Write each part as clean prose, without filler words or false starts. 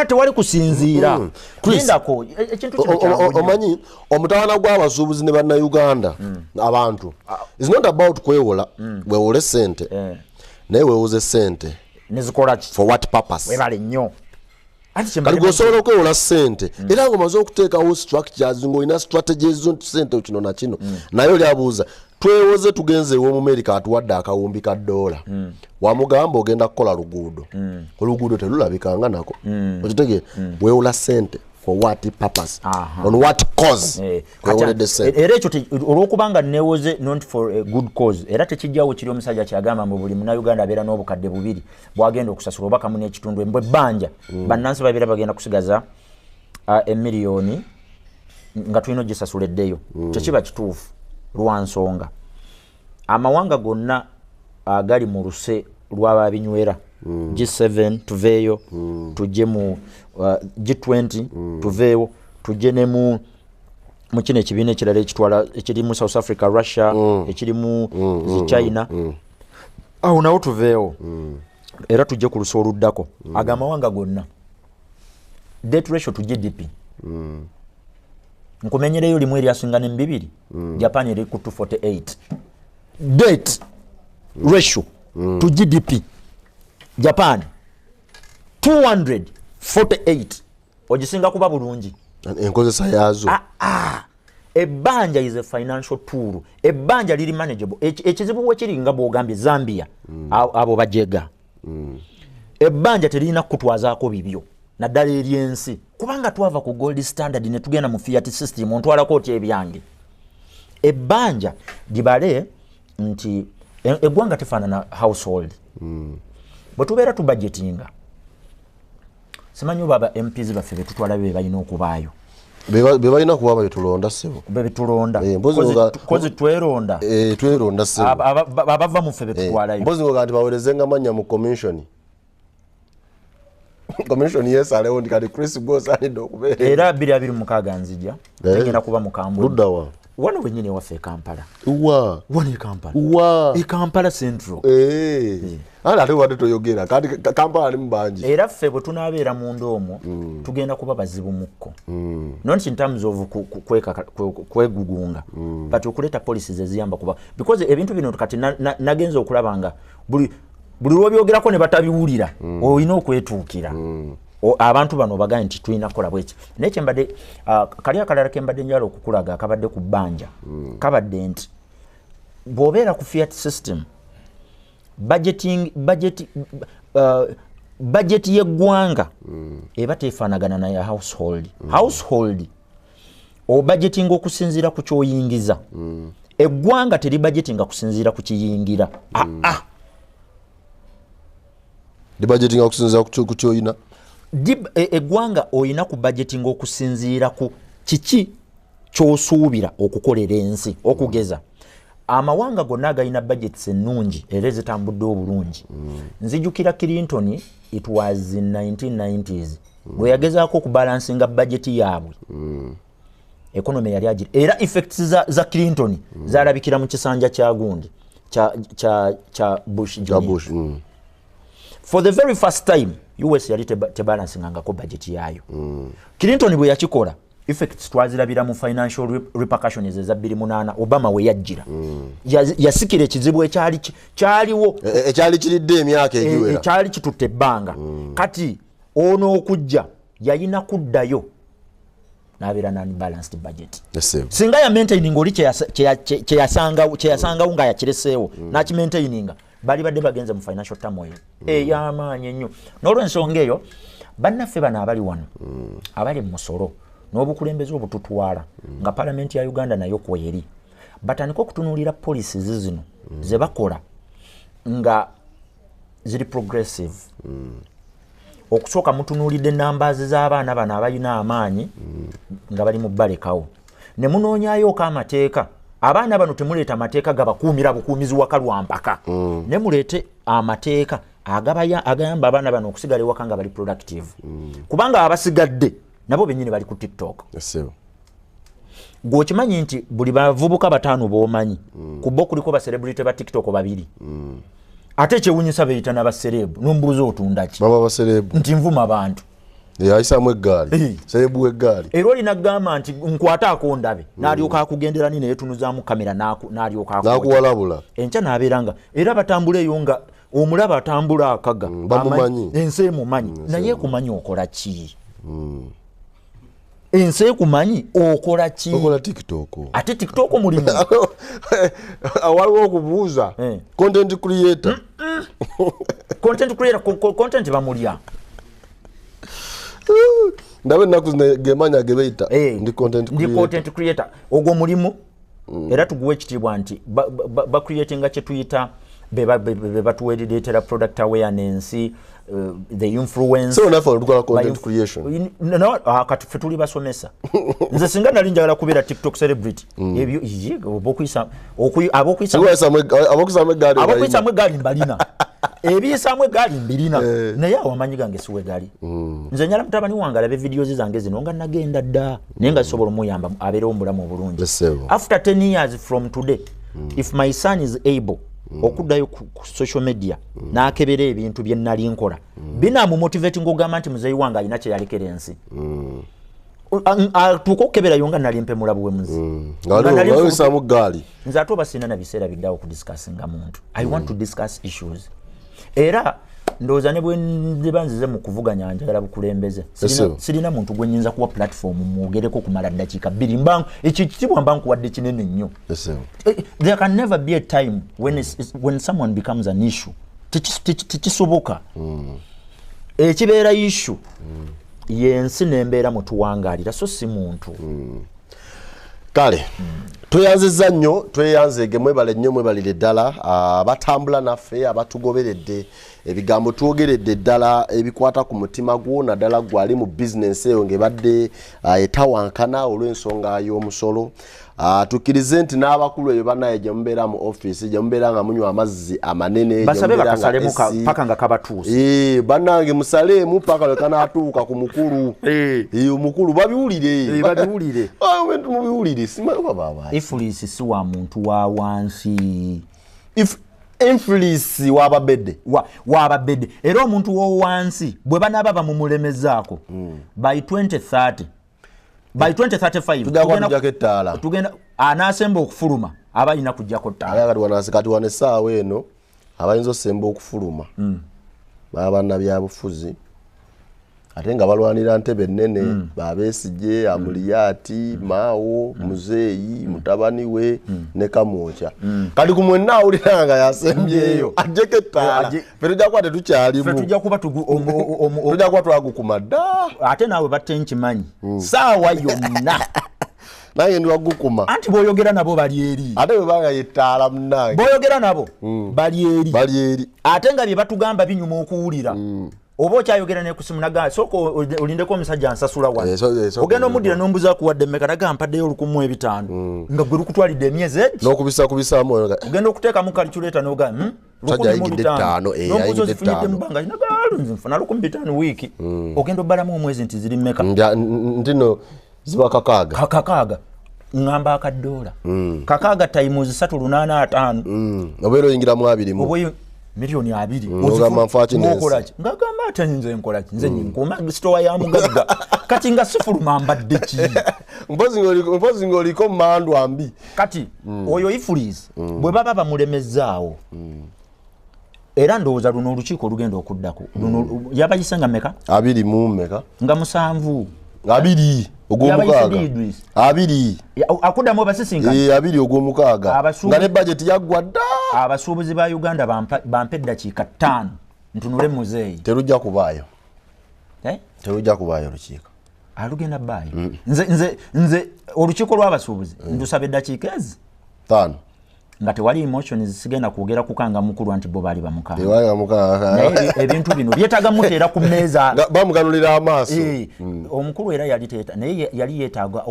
tewali kusinziira lindako ekintu kino omanyi omutawana gw'abasuubuzi ne bannayuganda abantu is not about kwewola weewole ssente naye weewuze ssente nezikola ki for what purpose webale nnyo kali gwosobola okwewola ssente era ng'omaze okuteekawo structures ng'olina strategies zo ssente kino na kino naye oli abuuza twewoze tugenze ewo mu America atuwadde akawumbi ka $, wamugamba ogenda kukola luguudo oluguudo telulabikanga nako okitegeera weewola ssente for what purpose on what cause kwewoledde ssente era ekyo olw'okubanga neewoze not for a good cause era tekijjawo kiri omusajja kyagamba mu buli munnayuganda abeera n'obukadde 2 bwagenda okusasula oba kamu n'ekitundu embwe ebbanja bannansi babeera bagenda kusigaza $1,000,000 nga tulina ogisasuleddeyo tekiba kituufu lwansonga amawanga gonna agali mu luse lw'ababinywera G7 tuveeyo tujje mu G20 tuveeyo tujje ne mu kino ekibiina ekirala ekitwala ekiri mu South Africa Russia ekiri mu China awo nawo tuveeyo era tujje ku luso oluddako agamawanga gonna debt ratio to GDP nkumenyereyo limu eryasinga ne 2 Japan eri ku 248 debt ratio to GDP Japan 248 ogisinga kuba bulungi enkozesa yaazo ebbanja is a financial tool ebbanja liri manageable ekizibu wekiri nga bwogambye Zambia abo bajega ebbanja terina kutwazaako bibyo naddala eryensi kubanga twava ku gold standard ne tugenda mu fiat system ontwalako oti ebyange ebbanja libale nti eggwanga tefaanana household bwe tubeera tu budgetinga simanyi oba aba MPs baffe betutwala be balina okubaayo be balina kuba betulonda ssebo betulonda kozi tweronda tweronda ssebo abava mu ffe betutwalayo mpozi ngo kanti bawerezenga mannya mu commission yesalewo ndi kati Chris Boss alidde okubeera era 2026 nzija tegenda kuba mu Kambwe luddawa wano wenyini waffe Kampala wano e Kampala Central ate wadde toyogera kati Kampala ali mu bangi era ffe bwe tunaabeera mu ndoomo tugenda kuba bazibu mukko not in terms of kwegugunga but okuleeta policies eziyamba kuba because ebintu bino kati nagenza okulabanga buli lw'obyogerako ne batabiwulira olina okwetuukira abantu bano bagambye nti tulina kukola bweki naye kyembadde kali akalala kembadde njala okukulaga akabadde ku bbanja kabadde nti bw'obeera ku fiat system budget y'eggwanga eba tefaanagana naye household o budgeting okusinziira ku kyoyingiza eggwanga teri budgeting okusinziira ku kiyingira di budgeting okusinziira ku kyoyina eggwanga oyina ku budgeting okusinziira ku kiki kyosuubira okukolera ensi okugeza amawanga gonna agalina budgets ennungi era ezitambudde obulungi nzijukira Clinton it was in 1990s bwe yagezaako okubalansinga budget yaabwe economy yali agira era effects za Clinton zalabikira mu kisanja kya gundi kya Bush for the very first time US yali tebalansingangako budget yaayo Clinton bwe yakikola effects twazirabira mu financial repercussions eza 2008 Obama we yajjira yasikira ekizibu kyaliwo ekyali kiridde emyaka egiwera ekyali kitutte ebbanga kati ono okujja yayina kuddayo n'abeera non-balanced budget singa ya maintaining oli kyeyasangawo nga yakireseewo n'akimaintaininga bali badde bagenze mu financial turmoil ey'amaanyi ennyo n'olw'ensonga eyo bannaffe bano abali wano abali mu musolo n'obukulembeze obututwala nga palamenti ya Uganda nayo kweri batandika okutunuulira policies zino ze bakola nga ziri progressive okusooka mutunuulidde numbers z'abaana bano abalina amaanyi nga bali mu balekawo ne munoonyaayo amateeka abaana bano temuleeta amateeka gabakuumira bukuumizi waka lwampaka ne muleete amateeka agayamba abaana bano okusigala ewaka nga bali productive kubanga abasigadde nabo bennyini bali ku TikTok gwokimanyi nti buli bavubuka 5 b'omanyi kubo kuliko ba celebrity ba TikTok 2 ate kyewunyisa beyita n'abaserebu n'ombuuza otunda ki baba baserebu nti nvuma abantu Ayisamu eggaali. Serebu eggaali. Era olina gamba nti nkwataako ndabe. N'alyoka akugendera nini yetunuzaamu kamera n'alyoka akuwa. N'akuwalabula. Enkya n'abeeranga. Era batambula eyo nga omulaba atambula akaga. Bamumanyi. Ensi emumanyi. Naye kumanyi okola ki? Ensi ekumanyi okola ki? Okola TikTok. Ate TikTok mulimu. Waliwo okubuuza. Content creator. Content bamulya. Ndabe naku gemanya gebeita ndi content creator ogwo mulimu era tuguwe ekitibwa nti ba creating kye tuyita be batuweredetera product awareness the influence so nafa olukola content creation no kati fetuli basomesa nze singa nali njagala kubeera TikTok celebrity ebyo obokuyisa abokuyisa gali mbalina ebiyisamwe gali mbirina naye awamanyi gange siwe gali nze nyala mutabani wange alabe videos zange zino nga nagenda dda naye nga zisobola omuyamba abeerewo omulamu obulungi after 10 years from today if my son is able okuddayo ku social media n'akebera ebintu bye nali nkola binaamumotivate ng'ogamba nti muzeeyi wange alina kye yalekera ensi atuuka okukeberayo nga nali mpemula buwemuzi ngalisamu gaali nze ate oba sina na biseera biddawo okudiscussinga muntu I want to discuss issues era ndowooza ne bwe ndiba nzize mu kuvuganya njagala bukulembeze sirina muntu gwe nnyinza kuwa platform mwogereko kumala ddakiika 2 ekitibwa mba nkuwadde kinene nnyo there can never be a time when someone becomes an issue tekisoboka ekibeera issue yensi nembeera mutuwangaalira so si muntu kale tweyanziza nnyo tweyanzege mwebale nnyo mwebalire ddala abatambula naffe abatugoberedde ebigambo twogeredde ddala ebikwata ku mutima gwo naddala gwali mu bizinensi eyo ng'ebadde etawankana olw'ensonga y'omusolo tukkirize nti n'abakulu eyo bannaye gye mubeera mu offisi gye mubeera nga munywa amazzi amanene basabe bakasalemu paka nga kabatuuse bannange musaleemu paka lwe kanaatuuka ku mukulu omukulu babiwulire mubiwulire simanyi baba influence si wa muntu wa wansi influence wababedde era omuntu w'owansi bwe banaba bamumulemezaako by 2030 by 2035 tugenda anaasemba okufuluma aba alina kujjako ttaala kati wane essaawa eno abayinza osemba okufuluma baba bannabyabufuzi ate nga balwanira ntebe nnene Babesigye Amuliyati Maawo Muzeeyi mutabani we ne Kamwocha kati ku mwenna awulira nga yasembyeyo ajjeko ettaala fe tujja kuba tetukyalimu tujja kuba tujja kuba twagukuma dda ate naawe batte nkimanyi saawa yonna naye ndi wagukuma anti bw'oyogera nabo bali eri ate bwe banga yettaala munnange bw'oyogera nabo bali eri ate nga bye batugamba binyuma okuwulira oba okyayogera ne kusimu naga soko olindeko omusajja ansasula wano ogenda omuddira n'ombuza kuwadde mmeka naga mpaddeyo 1,500 nga gwe lukutwalidde emyezi egi n'okubisaamu ogenda okuteekamu calculator n'oga 1,500 mubanga nagalunzi nfuna 1,500 wiiki ogenda obbalamu omwezi nti ziri mmeka ntino ziba kakaaga ngamba akadoola kakaaga times 385 obeera oyingiramu 20 milioni 2 ngokolaki ngagamba ate nze nkolaki nze nkuma store ya mugagga kati nga sifuluma mbadde ki mpozi ng'oliko mmandu ambi kati oyo ifulizi bwe baba bamulemezaawo era ndowooza luno olukiiko olugenda okuddako yabayisenga meka 2 mu meka nga 7 2 ogw'omukaaga 2 akuddamu abasisinga 2 ogw'omukaaga nga ne budget yaggwa dda abasuubuzi ba Uganda bampe eddakiika 5 ntunule muzeeyi terujja kubaayo olukiiko alugenda bbaayo nze olukiiko lw'abasuubuzi ndusaba eddakiika ezi 5 nga tewali emotions sigenda kwogera kukanga mukulu anti bo baali bamukanga naye ebintu bino byetaaga muteera ku mmeeza bamuganulira amaaso omukulu era yali yeetaaga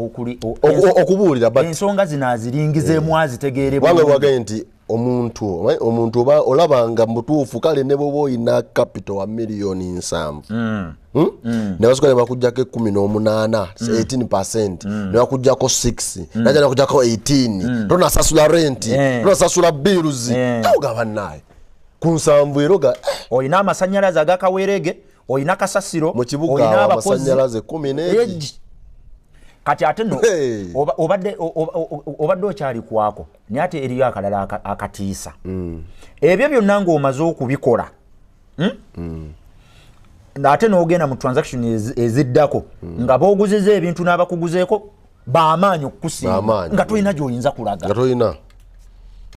okubuulira ensonga zino aziringizeemu azitegeerebwa wange wagaye nti omuntu oba olabanga mutuufu kale ne bwoba oyina capital wa miliyoni 7 ne basukale bakujjako 18 18% ne bakujjako 6 naja nakujjako 18 tonasasula renti tonasasula bills ogaba naye ku 7 eroga oyina amasannyalaze agakaweerege oyina kasasiro mu kibuga amasanyalaze 10 kati ate no obadde okyali kwako naye ate eriyo akalala akatiisa ebyo byonna ng'omaze okubikola ate n'ogenda mu transaction eziddako nga booguziza ebintu n'abakuguzeeko b'amaanyi okukusinga nga tolina gy'oyinza kulaga